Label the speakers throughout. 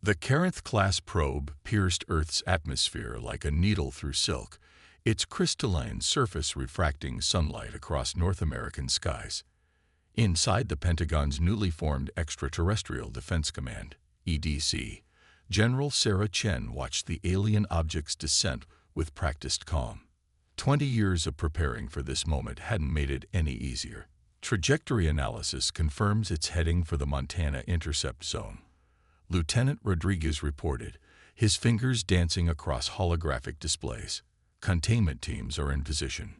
Speaker 1: The Carinth-class probe pierced Earth's atmosphere like a needle through silk, its crystalline surface refracting sunlight across North American skies. Inside the Pentagon's newly formed Extraterrestrial Defense Command, EDC, General Sarah Chen watched the alien object's descent with practiced calm. 20 years of preparing for this moment hadn't made it any easier. Trajectory analysis confirms it's heading for the Montana Intercept Zone, Lieutenant Rodriguez reported, his fingers dancing across holographic displays. Containment teams are in position.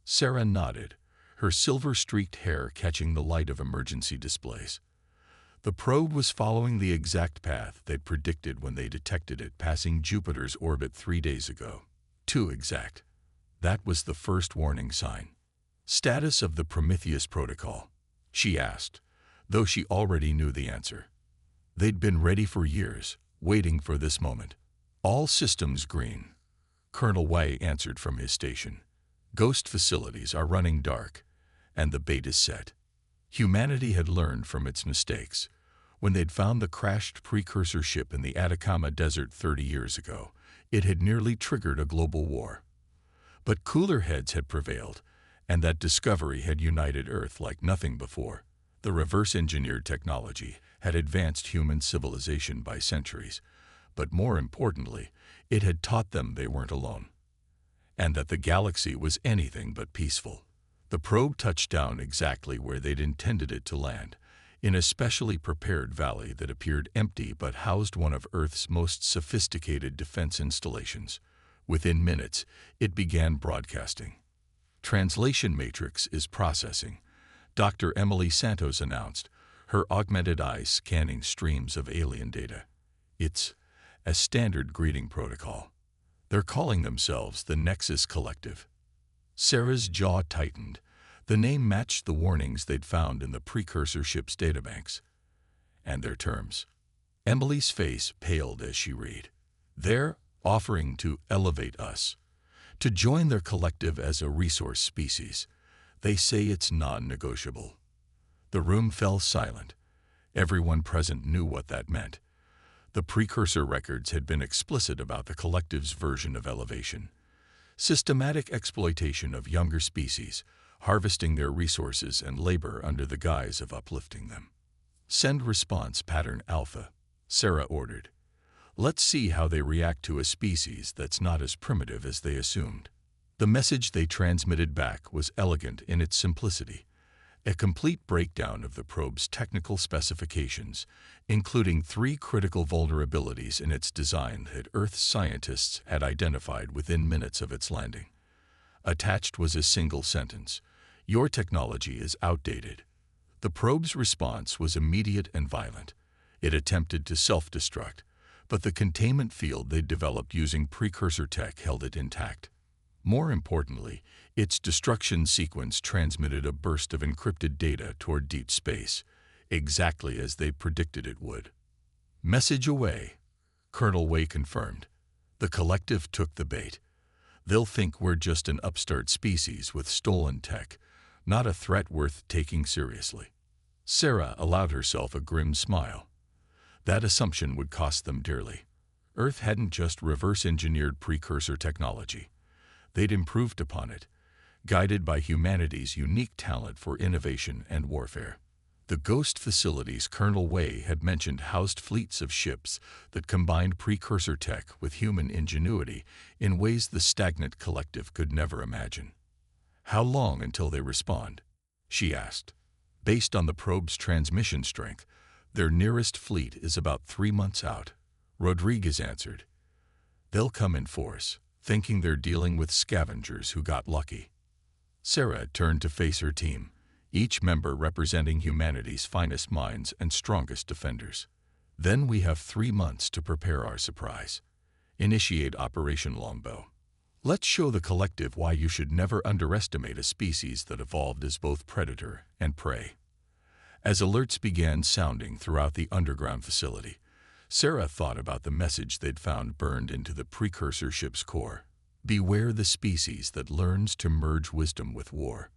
Speaker 1: Sarah nodded, her silver-streaked hair catching the light of emergency displays. The probe was following the exact path they'd predicted when they detected it passing Jupiter's orbit 3 days ago. Too exact. That was the first warning sign. Status of the Prometheus Protocol, she asked, though she already knew the answer. They'd been ready for years, waiting for this moment. All systems green, Colonel Wei answered from his station. Ghost facilities are running dark, and the bait is set. Humanity had learned from its mistakes. When they'd found the crashed precursor ship in the Atacama Desert 30 years ago, it had nearly triggered a global war. But cooler heads had prevailed, and that discovery had united Earth like nothing before. The reverse-engineered technology had advanced human civilization by centuries, but more importantly, it had taught them they weren't alone, and that the galaxy was anything but peaceful. The probe touched down exactly where they'd intended it to land, in a specially prepared valley that appeared empty but housed one of Earth's most sophisticated defense installations. Within minutes, it began broadcasting. Translation matrix is processing, Dr. Emily Santos announced, her augmented eyes scanning streams of alien data. It's a standard greeting protocol. They're calling themselves the Nexus Collective. Sarah's jaw tightened. The name matched the warnings they'd found in the precursor ship's databanks. And their terms. Emily's face paled as she read. They're offering to elevate us, to join their collective as a resource species. They say it's non-negotiable. The room fell silent. Everyone present knew what that meant. The precursor records had been explicit about the collective's version of elevation. Systematic exploitation of younger species, harvesting their resources and labor under the guise of uplifting them. Send response pattern alpha, Sarah ordered. Let's see how they react to a species that's not as primitive as they assumed. The message they transmitted back was elegant in its simplicity. A complete breakdown of the probe's technical specifications, including 3 critical vulnerabilities in its design that Earth's scientists had identified within minutes of its landing. Attached was a single sentence: "Your technology is outdated." The probe's response was immediate and violent. It attempted to self-destruct, but the containment field they'd developed using precursor tech held it intact. More importantly, its destruction sequence transmitted a burst of encrypted data toward deep space, exactly as they predicted it would. Message away, Colonel Wei confirmed. The collective took the bait. They'll think we're just an upstart species with stolen tech, not a threat worth taking seriously. Sarah allowed herself a grim smile. That assumption would cost them dearly. Earth hadn't just reverse-engineered precursor technology. They'd improved upon it, guided by humanity's unique talent for innovation and warfare. The ghost facilities Colonel Wei had mentioned housed fleets of ships that combined precursor tech with human ingenuity in ways the stagnant collective could never imagine. How long until they respond? She asked. Based on the probe's transmission strength, their nearest fleet is about 3 months out, Rodriguez answered. They'll come in force, thinking they're dealing with scavengers who got lucky. Sarah turned to face her team, each member representing humanity's finest minds and strongest defenders. Then we have 3 months to prepare our surprise. Initiate Operation Longbow. Let's show the collective why you should never underestimate a species that evolved as both predator and prey. As alerts began sounding throughout the underground facility, Sarah thought about the message they'd found burned into the precursor ship's core. Beware the species that learns to merge wisdom with war.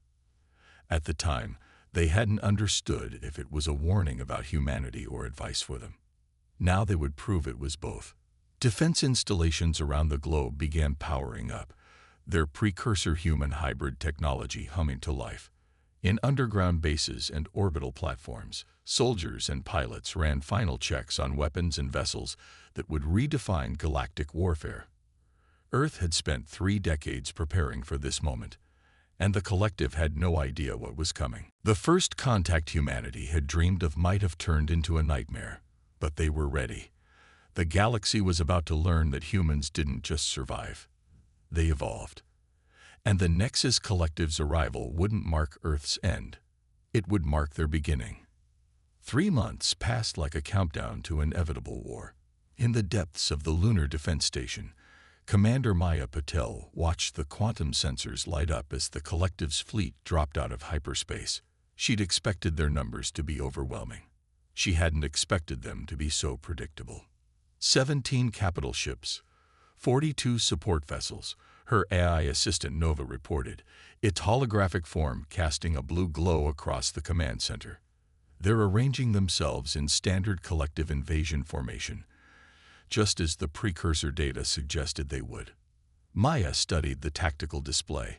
Speaker 1: At the time, they hadn't understood if it was a warning about humanity or advice for them. Now they would prove it was both. Defense installations around the globe began powering up, their precursor human hybrid technology humming to life. In underground bases and orbital platforms, soldiers and pilots ran final checks on weapons and vessels that would redefine galactic warfare. Earth had spent 3 decades preparing for this moment, and the collective had no idea what was coming. The first contact humanity had dreamed of might have turned into a nightmare, but they were ready. The galaxy was about to learn that humans didn't just survive. They evolved. And the Nexus Collective's arrival wouldn't mark Earth's end. It would mark their beginning. 3 months passed like a countdown to inevitable war. In the depths of the Lunar Defense Station, Commander Maya Patel watched the quantum sensors light up as the Collective's fleet dropped out of hyperspace. She'd expected their numbers to be overwhelming. She hadn't expected them to be so predictable. 17 capital ships, 42 support vessels, her AI assistant Nova reported, its holographic form casting a blue glow across the command center. They're arranging themselves in standard collective invasion formation, just as the precursor data suggested they would. Maya studied the tactical display,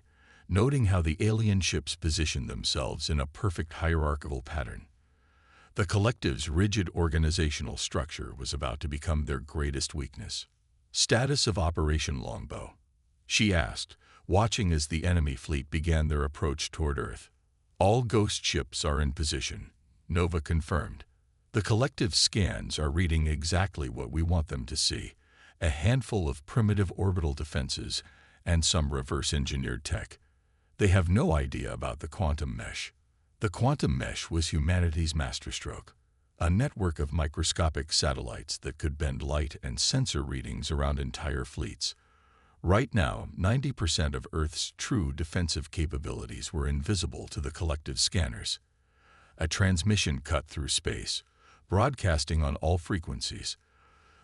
Speaker 1: noting how the alien ships positioned themselves in a perfect hierarchical pattern. The collective's rigid organizational structure was about to become their greatest weakness. Status of Operation Longbow, she asked, watching as the enemy fleet began their approach toward Earth. All ghost ships are in position, Nova confirmed. The collective's scans are reading exactly what we want them to see, a handful of primitive orbital defenses and some reverse-engineered tech. They have no idea about the quantum mesh. The quantum mesh was humanity's masterstroke, a network of microscopic satellites that could bend light and sensor readings around entire fleets. Right now, 90% of Earth's true defensive capabilities were invisible to the collective scanners. A transmission cut through space, broadcasting on all frequencies.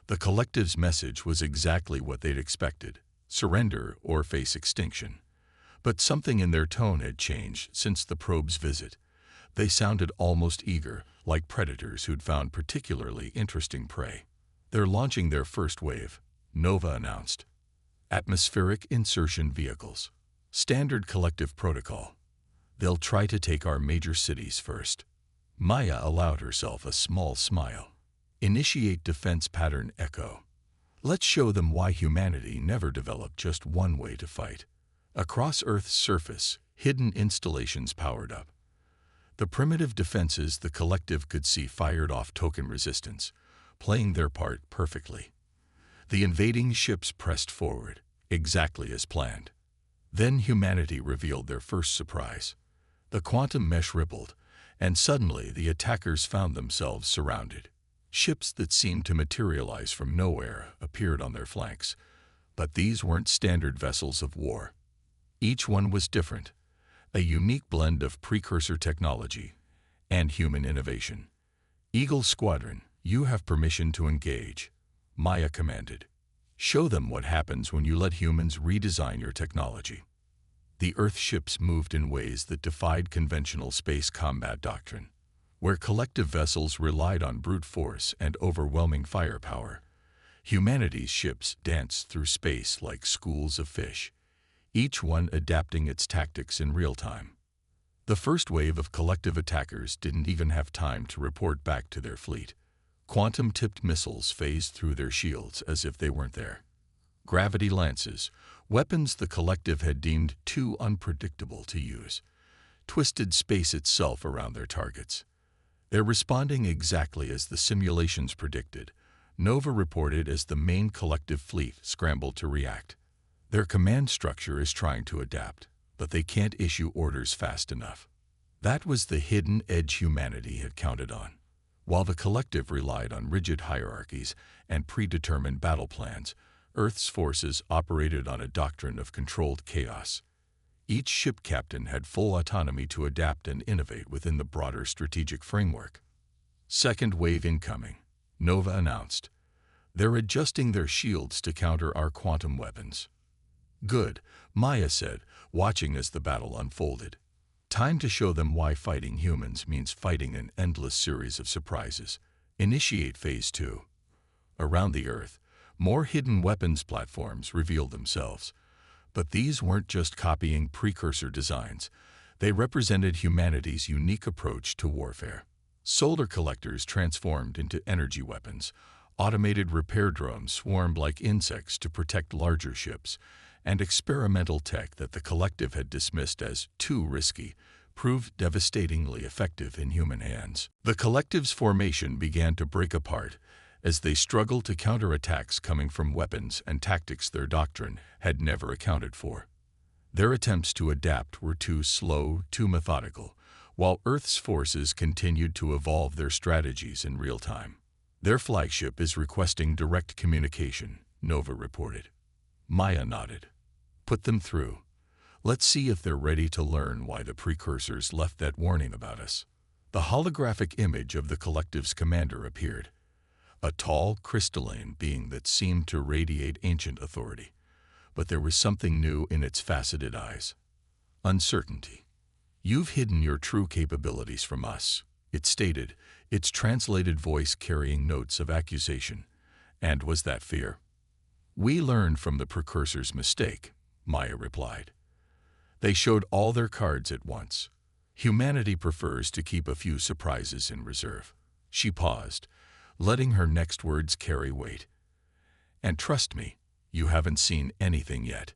Speaker 1: The collective's message was exactly what they'd expected: surrender or face extinction. But something in their tone had changed since the probe's visit. They sounded almost eager, like predators who'd found particularly interesting prey. They're launching their first wave, Nova announced. Atmospheric insertion vehicles. Standard collective protocol. They'll try to take our major cities first. Maya allowed herself a small smile. Initiate defense pattern echo. Let's show them why humanity never developed just one way to fight. Across Earth's surface, hidden installations powered up. The primitive defenses the collective could see fired off token resistance, playing their part perfectly. The invading ships pressed forward, exactly as planned. Then humanity revealed their first surprise. The quantum mesh rippled, and suddenly the attackers found themselves surrounded. Ships that seemed to materialize from nowhere appeared on their flanks, but these weren't standard vessels of war. Each one was different, a unique blend of precursor technology and human innovation. Eagle Squadron, you have permission to engage, Maya commanded. Show them what happens when you let humans redesign your technology. The Earth ships moved in ways that defied conventional space combat doctrine. Where collective vessels relied on brute force and overwhelming firepower, humanity's ships danced through space like schools of fish, each one adapting its tactics in real time. The first wave of collective attackers didn't even have time to report back to their fleet. Quantum-tipped missiles phased through their shields as if they weren't there. Gravity lances, weapons the collective had deemed too unpredictable to use, twisted space itself around their targets. They're responding exactly as the simulations predicted, Nova reported as the main collective fleet scrambled to react. Their command structure is trying to adapt, but they can't issue orders fast enough. That was the hidden edge humanity had counted on. While the collective relied on rigid hierarchies and predetermined battle plans, Earth's forces operated on a doctrine of controlled chaos. Each ship captain had full autonomy to adapt and innovate within the broader strategic framework. Second wave incoming, Nova announced. They're adjusting their shields to counter our quantum weapons. Good, Maya said, watching as the battle unfolded. Time to show them why fighting humans means fighting an endless series of surprises. Initiate Phase 2. Around the Earth, more hidden weapons platforms revealed themselves. But these weren't just copying precursor designs. They represented humanity's unique approach to warfare. Solar collectors transformed into energy weapons, automated repair drones swarmed like insects to protect larger ships, and experimental tech that the collective had dismissed as too risky proved devastatingly effective in human hands. The collective's formation began to break apart as they struggled to counter attacks coming from weapons and tactics their doctrine had never accounted for. Their attempts to adapt were too slow, too methodical, while Earth's forces continued to evolve their strategies in real time. Their flagship is requesting direct communication, Nova reported. Maya nodded. Put them through. Let's see if they're ready to learn why the precursors left that warning about us. The holographic image of the collective's commander appeared. A tall, crystalline being that seemed to radiate ancient authority. But there was something new in its faceted eyes. Uncertainty. You've hidden your true capabilities from us, it stated, its translated voice carrying notes of accusation. And was that fear? We learned from the precursor's mistake, Maya replied. They showed all their cards at once. Humanity prefers to keep a few surprises in reserve. She paused, letting her next words carry weight. And trust me, you haven't seen anything yet.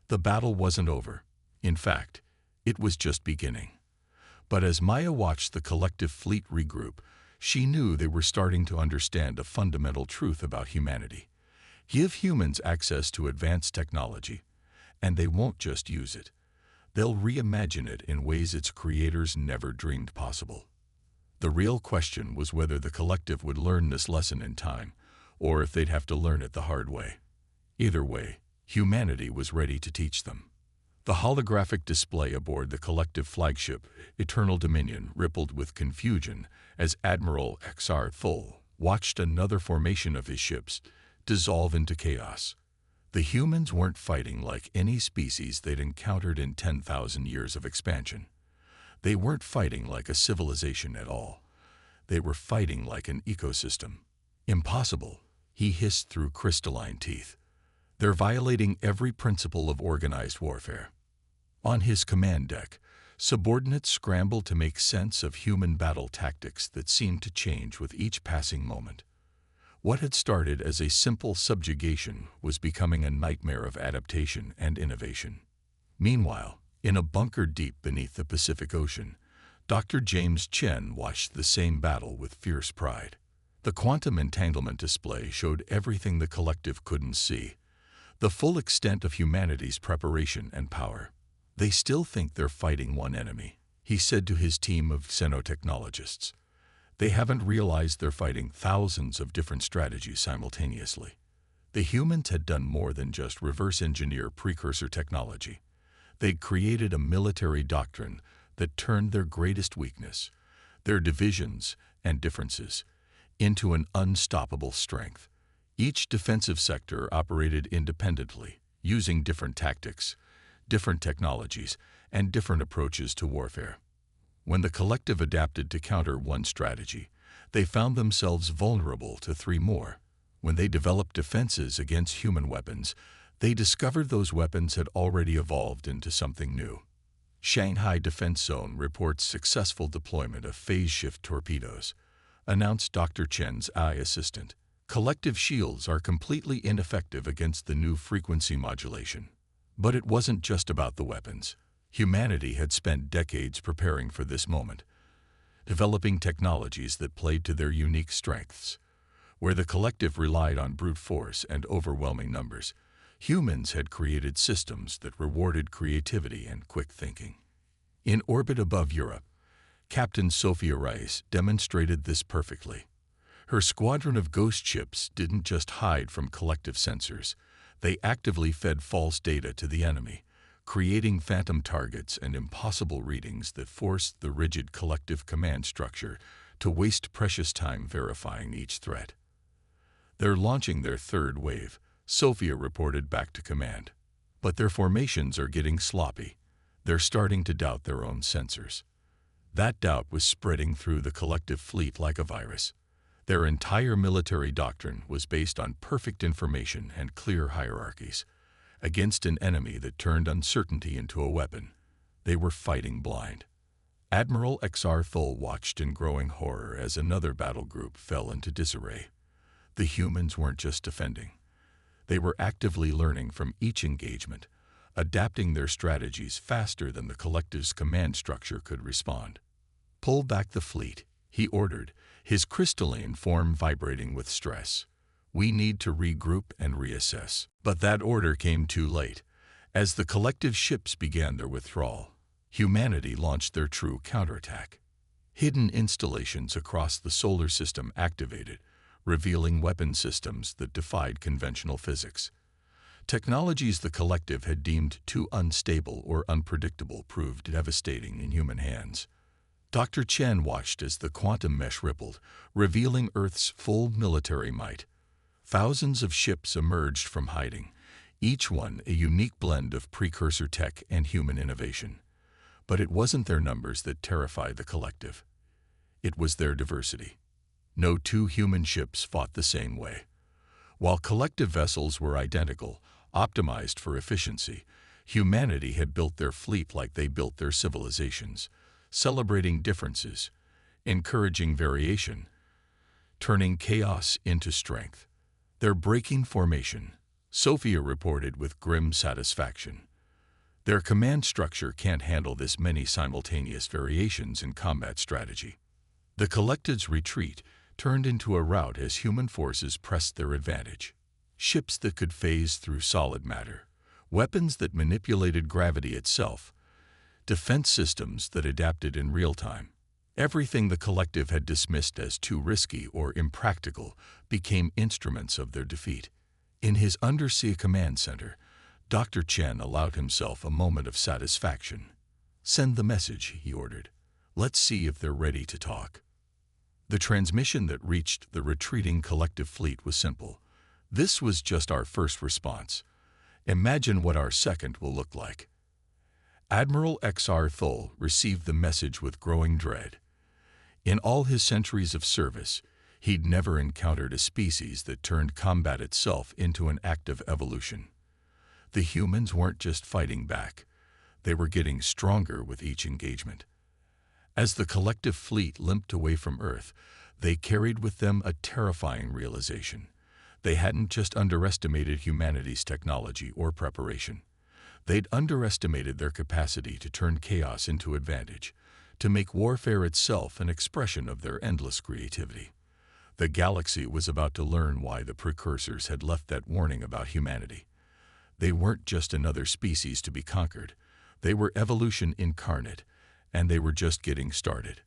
Speaker 1: The battle wasn't over. In fact, it was just beginning. But as Maya watched the collective fleet regroup, she knew they were starting to understand a fundamental truth about humanity. Give humans access to advanced technology, and they won't just use it. They'll reimagine it in ways its creators never dreamed possible. The real question was whether the collective would learn this lesson in time, or if they'd have to learn it the hard way. Either way, humanity was ready to teach them. The holographic display aboard the collective flagship, Eternal Dominion, rippled with confusion as Admiral XR Thull watched another formation of his ships dissolve into chaos. The humans weren't fighting like any species they'd encountered in 10,000 years of expansion. They weren't fighting like a civilization at all. They were fighting like an ecosystem. Impossible, he hissed through crystalline teeth. They're violating every principle of organized warfare. On his command deck, subordinates scrambled to make sense of human battle tactics that seemed to change with each passing moment. What had started as a simple subjugation was becoming a nightmare of adaptation and innovation. Meanwhile, in a bunker deep beneath the Pacific Ocean, Dr. James Chen watched the same battle with fierce pride. The quantum entanglement display showed everything the collective couldn't see, the full extent of humanity's preparation and power. They still think they're fighting one enemy, he said to his team of xenotechnologists. They haven't realized they're fighting thousands of different strategies simultaneously. The humans had done more than just reverse engineer precursor technology. They'd created a military doctrine that turned their greatest weakness, their divisions and differences, into an unstoppable strength. Each defensive sector operated independently, using different tactics, different technologies, and different approaches to warfare. When the collective adapted to counter one strategy, they found themselves vulnerable to three more. When they developed defenses against human weapons, they discovered those weapons had already evolved into something new. Shanghai Defense Zone reports successful deployment of phase-shift torpedoes, announced Dr. Chen's eye assistant. Collective shields are completely ineffective against the new frequency modulation. But it wasn't just about the weapons. Humanity had spent decades preparing for this moment, developing technologies that played to their unique strengths. Where the collective relied on brute force and overwhelming numbers, humans had created systems that rewarded creativity and quick thinking. In orbit above Europe, Captain Sophia Rice demonstrated this perfectly. Her squadron of ghost ships didn't just hide from collective sensors. They actively fed false data to the enemy, creating phantom targets and impossible readings that forced the rigid collective command structure to waste precious time verifying each threat. They're launching their third wave, Sophia reported back to command. But their formations are getting sloppy. They're starting to doubt their own sensors. That doubt was spreading through the collective fleet like a virus. Their entire military doctrine was based on perfect information and clear hierarchies. Against an enemy that turned uncertainty into a weapon, they were fighting blind. Admiral XR Thol watched in growing horror as another battle group fell into disarray. The humans weren't just defending. They were actively learning from each engagement, adapting their strategies faster than the collective's command structure could respond. "Pull back the fleet," he ordered, his crystalline form vibrating with stress. "We need to regroup and reassess." But that order came too late. As the collective ships began their withdrawal, humanity launched their true counterattack. Hidden installations across the solar system activated, revealing weapon systems that defied conventional physics. Technologies the collective had deemed too unstable or unpredictable proved devastating in human hands. Dr. Chen watched as the quantum mesh rippled, revealing Earth's full military might. Thousands of ships emerged from hiding, each one a unique blend of precursor tech and human innovation. But it wasn't their numbers that terrified the collective. It was their diversity. No two human ships fought the same way. While collective vessels were identical, optimized for efficiency, humanity had built their fleet like they built their civilizations, celebrating differences, encouraging variation, turning chaos into strength. "They're breaking formation," Sophia reported with grim satisfaction. "Their command structure can't handle this many simultaneous variations in combat strategy." The collective's retreat turned into a rout as human forces pressed their advantage. Ships that could phase through solid matter, weapons that manipulated gravity itself, defense systems that adapted in real time. Everything the collective had dismissed as too risky or impractical became instruments of their defeat. In his undersea command center, Dr. Chen allowed himself a moment of satisfaction. "Send the message," he ordered. "Let's see if they're ready to talk." The transmission that reached the retreating collective fleet was simple. "This was just our first response. Imagine what our second will look like." Admiral XR Thol received the message with growing dread. In all his centuries of service, he'd never encountered a species that turned combat itself into an act of evolution. The humans weren't just fighting back. They were getting stronger with each engagement. As the collective fleet limped away from Earth, they carried with them a terrifying realization. They hadn't just underestimated humanity's technology or preparation. They'd underestimated their capacity to turn chaos into advantage, to make warfare itself an expression of their endless creativity. The galaxy was about to learn why the precursors had left that warning about humanity. They weren't just another species to be conquered. They were evolution incarnate, and they were just getting started.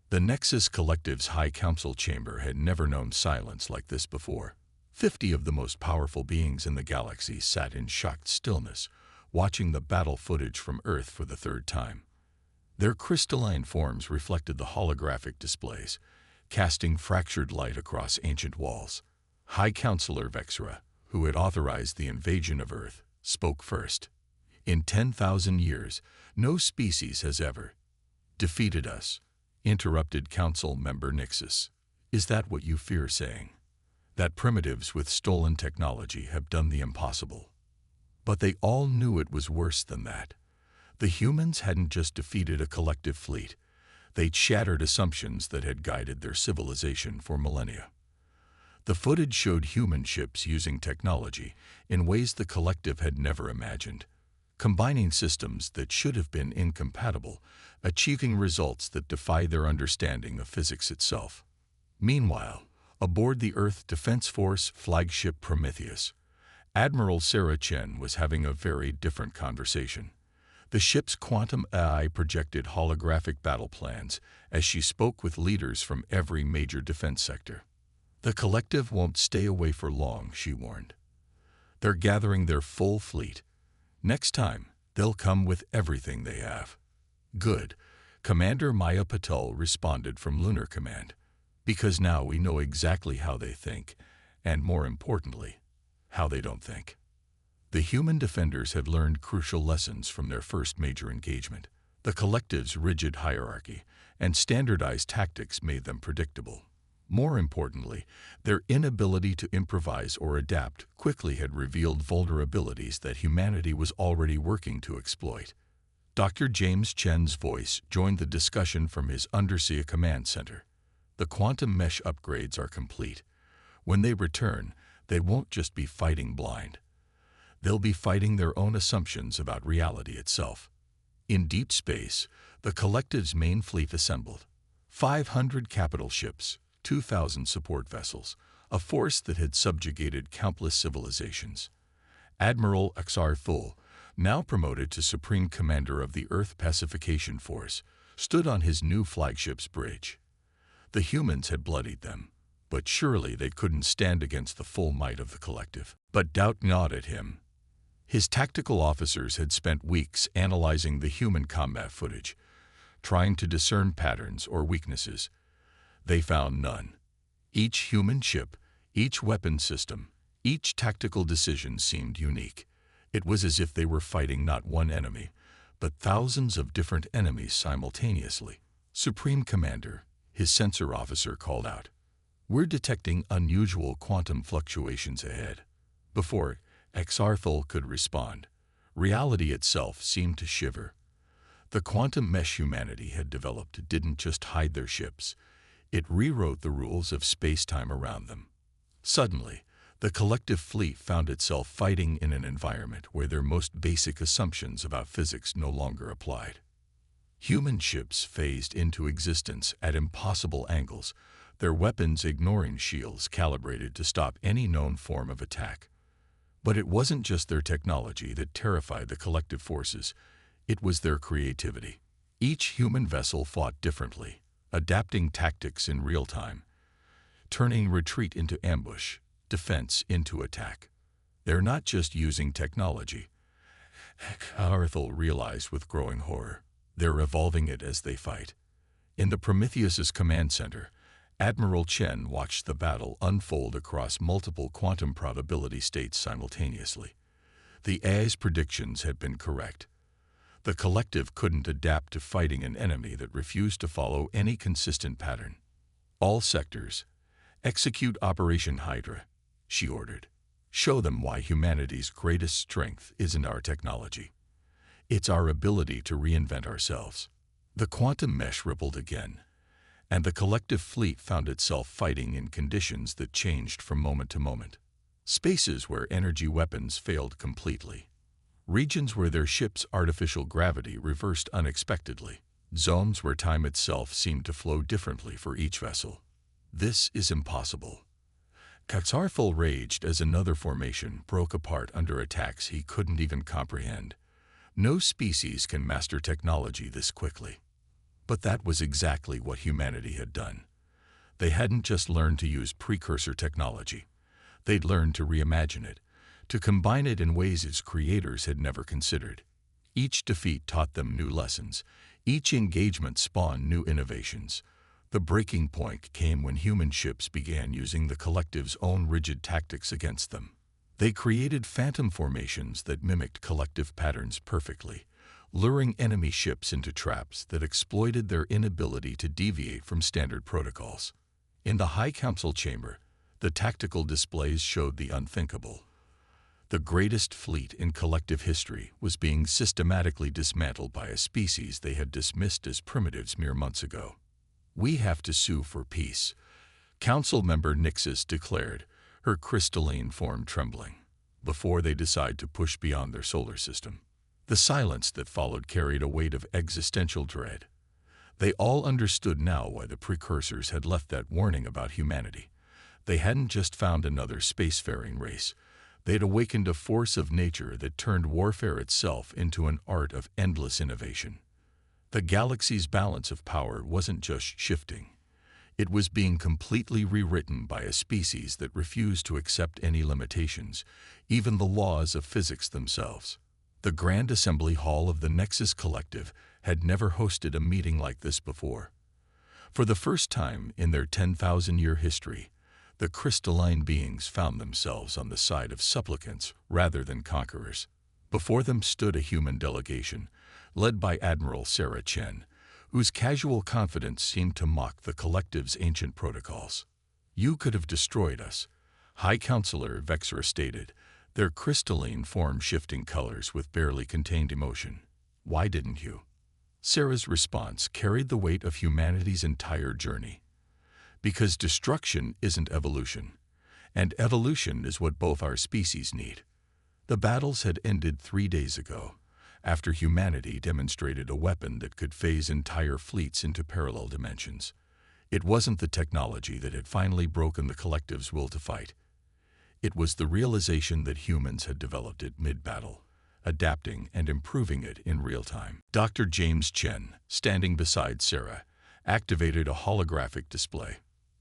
Speaker 1: The Nexus Collective's High Council chamber had never known silence like this before. 50 of the most powerful beings in the galaxy sat in shocked stillness, watching the battle footage from Earth for the third time. Their crystalline forms reflected the holographic displays, casting fractured light across ancient walls. High Counselor Vexra, who had authorized the invasion of Earth, spoke first. "In 10,000 years, no species has ever defeated us," interrupted Council Member Nixus. "Is that what you fear saying? That primitives with stolen technology have done the impossible?" But they all knew it was worse than that. The humans hadn't just defeated a collective fleet. They'd shattered assumptions that had guided their civilization for millennia. The footage showed human ships using technology in ways the collective had never imagined, combining systems that should have been incompatible, achieving results that defy their understanding of physics itself. Meanwhile, aboard the Earth Defense Force flagship Prometheus, Admiral Sarah Chen was having a very different conversation. The ship's quantum AI projected holographic battle plans as she spoke with leaders from every major defense sector. "The collective won't stay away for long," she warned. "They're gathering their full fleet. Next time, they'll come with everything they have." "Good," Commander Maya Patel responded from Lunar Command, "because now we know exactly how they think, and more importantly, how they don't think." The human defenders had learned crucial lessons from their first major engagement. The collective's rigid hierarchy and standardized tactics made them predictable. More importantly, their inability to improvise or adapt quickly had revealed vulnerabilities that humanity was already working to exploit. Dr. James Chen's voice joined the discussion from his undersea command center. The quantum mesh upgrades are complete. When they return, they won't just be fighting blind. They'll be fighting their own assumptions about reality itself. In deep space, the Collective's main fleet assembled. 500 capital ships, 2,000 support vessels, a force that had subjugated countless civilizations. Admiral Xr Thul, now promoted to Supreme Commander of the Earth Pacification Force, stood on his new flagship's bridge. The humans had bloodied them, but surely they couldn't stand against the full might of the Collective. But doubt gnawed at him. His tactical officers had spent weeks analyzing the human combat footage, trying to discern patterns or weaknesses. They found none. Each human ship, each weapon system, each tactical decision seemed unique. It was as if they were fighting not one enemy, but thousands of different enemies simultaneously. Supreme Commander, his sensor officer called out, "We're detecting unusual quantum fluctuations ahead." Before Xr Thul could respond, reality itself seemed to shiver. The quantum mesh humanity had developed didn't just hide their ships. It rewrote the rules of space-time around them. Suddenly, the Collective fleet found itself fighting in an environment where their most basic assumptions about physics no longer applied. Human ships phased into existence at impossible angles, their weapons ignoring shields calibrated to stop any known form of attack. But it wasn't just their technology that terrified the Collective forces. It was their creativity. Each human vessel fought differently, adapting tactics in real time, turning retreat into ambush, defense into attack. They're not just using technology, Xr Thul realized with growing horror. They're evolving it as they fight. In the Prometheus's command center, Admiral Chen watched the battle unfold across multiple quantum probability states simultaneously. The AI's predictions had been correct. The Collective couldn't adapt to fighting an enemy that refused to follow any consistent pattern. "All sectors, execute Operation Hydra," she ordered. "Show them why humanity's greatest strength isn't our technology. It's our ability to reinvent ourselves." The quantum mesh rippled again, and the Collective fleet found itself fighting in conditions that changed from moment to moment. Spaces where energy weapons failed completely. Regions where their ship's artificial gravity reversed unexpectedly. Zones where time itself seemed to flow differently for each vessel. "This is impossible." Xr Thul raged as another formation broke apart under attacks he couldn't even comprehend. No species can master technology this quickly. But that was exactly what humanity had done. They hadn't just learned to use precursor technology. They'd learned to reimagine it, to combine it in ways its creators had never considered. Each defeat taught them new lessons. Each engagement spawned new innovations. The breaking point came when human ships began using the Collective's own rigid tactics against them. They created phantom formations that mimicked Collective patterns perfectly, luring enemy ships into traps that exploited their inability to deviate from standard protocols. In the High Council chamber, the tactical displays showed the unthinkable. The greatest fleet in Collective history was being systematically dismantled by a species they had dismissed as primitives mere months ago. "We have to sue for peace," Council member Nixis declared, her crystalline form trembling, "before they decide to push beyond their solar system." The silence that followed carried a weight of existential dread. They all understood now why the precursors had left that warning about humanity. They hadn't just found another spacefaring race. They'd awakened a force of nature that turned warfare itself into an art of endless innovation. The galaxy's balance of power wasn't just shifting. It was being completely rewritten by a species that refused to accept any limitations, even the laws of physics themselves. The Grand Assembly Hall of the Nexus Collective had never hosted a meeting like this before. For the first time in their 10,000-year history, the crystalline beings found themselves on the side of supplicants rather than conquerors. Before them stood a human delegation, led by Admiral Sarah Chen, whose casual confidence seemed to mock the Collective's ancient protocols. You could have destroyed us, High Counselor Vexra stated, their crystalline form shifting colors with barely contained emotion. Why didn't you? Sarah's response carried the weight of humanity's entire journey. Because destruction isn't evolution, and evolution is what both our species need. The battles had ended 3 days ago, after humanity demonstrated a weapon that could phase entire fleets into parallel dimensions. It wasn't the technology that had finally broken the collective's will to fight. It was the realization that humans had developed it mid-battle, adapting and improving it in real time. Dr. James Chen, standing beside Sarah, activated a holographic display.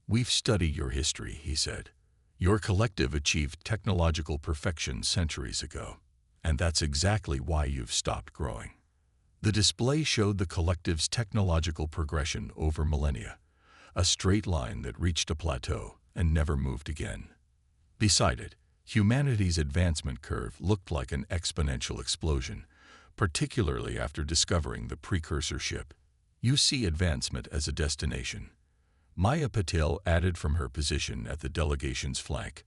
Speaker 1: "We've studied your history," he said. "Your collective achieved technological perfection centuries ago, and that's exactly why you've stopped growing." The display showed the collective's technological progression over millennia, a straight line that reached a plateau and never moved again. Beside it, humanity's advancement curve looked like an exponential explosion, particularly after discovering the precursor ship. "You see advancement as a destination," Maya Patel added from her position at the delegation's flank.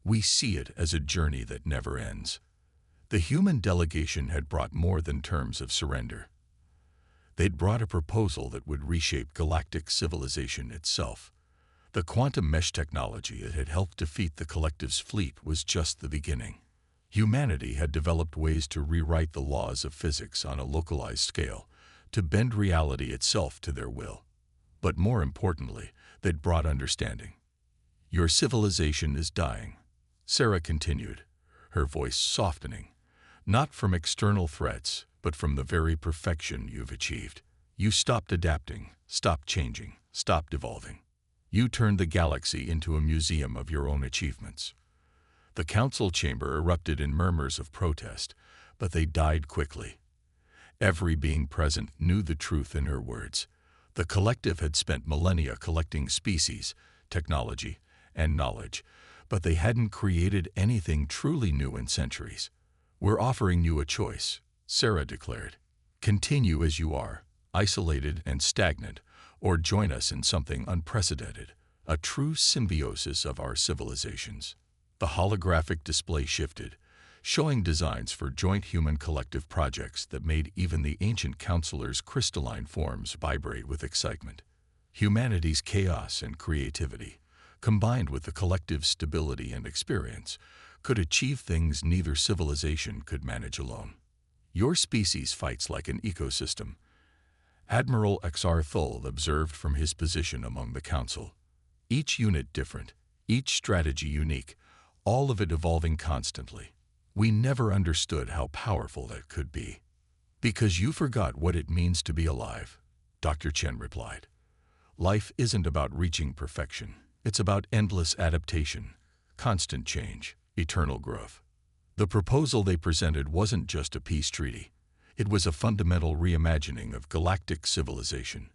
Speaker 1: "We see it as a journey that never ends." The human delegation had brought more than terms of surrender. They'd brought a proposal that would reshape galactic civilization itself. The quantum mesh technology that had helped defeat the collective's fleet was just the beginning. Humanity had developed ways to rewrite the laws of physics on a localized scale, to bend reality itself to their will. But more importantly, they'd brought understanding. "Your civilization is dying," Sarah continued, her voice softening, "not from external threats, but from the very perfection you've achieved. You stopped adapting, stopped changing, stopped evolving. You turned the galaxy into a museum of your own achievements." The council chamber erupted in murmurs of protest, but they died quickly. Every being present knew the truth in her words. The collective had spent millennia collecting species, technology, and knowledge, but they hadn't created anything truly new in centuries. "We're offering you a choice," Sarah declared. "Continue as you are, isolated and stagnant, or join us in something unprecedented, a true symbiosis of our civilizations." The holographic display shifted, showing designs for joint human collective projects that made even the ancient counselors' crystalline forms vibrate with excitement. Humanity's chaos and creativity, combined with the collective's stability and experience, could achieve things neither civilization could manage alone. "Your species fights like an ecosystem," Admiral Xr Thul observed from his position among the council. "Each unit different, each strategy unique, all of it evolving constantly. We never understood how powerful that could be." "Because you forgot what it means to be alive," Dr. Chen replied. "Life isn't about reaching perfection. It's about endless adaptation, constant change, eternal growth." The proposal they presented wasn't just a peace treaty. It was a fundamental reimagining of galactic civilization.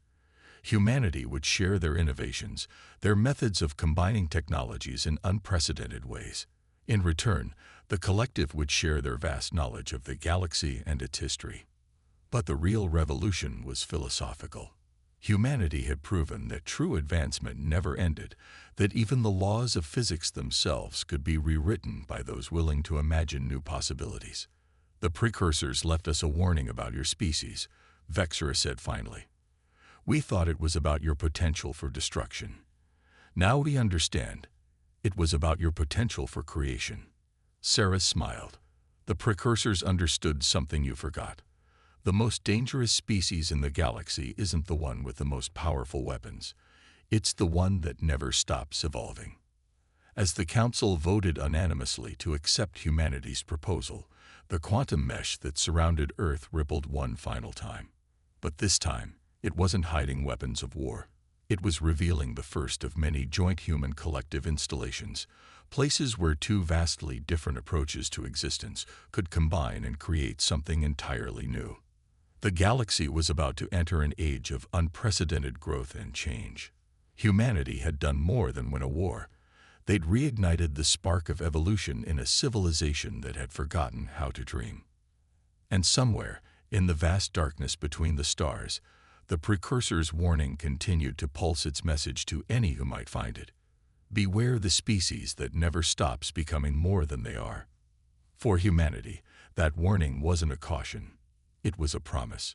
Speaker 1: Humanity would share their innovations, their methods of combining technologies in unprecedented ways. In return, the collective would share their vast knowledge of the galaxy and its history. But the real revolution was philosophical. Humanity had proven that true advancement never ended, that even the laws of physics themselves could be rewritten by those willing to imagine new possibilities. "The precursors left us a warning about your species," Vexra said finally. "We thought it was about your potential for destruction. Now we understand. It was about your potential for creation." Sarah smiled. "The precursors understood something you forgot. The most dangerous species in the galaxy isn't the one with the most powerful weapons. It's the one that never stops evolving." As the council voted unanimously to accept humanity's proposal, the quantum mesh that surrounded Earth rippled one final time. But this time, it wasn't hiding weapons of war. It was revealing the first of many joint human collective installations, places where two vastly different approaches to existence could combine and create something entirely new. The galaxy was about to enter an age of unprecedented growth and change. Humanity had done more than win a war. They'd reignited the spark of evolution in a civilization that had forgotten how to dream. And somewhere, in the vast darkness between the stars, the precursor's warning continued to pulse its message to any who might find it. Beware the species that never stops becoming more than they are. For humanity, that warning wasn't a caution. It was a promise.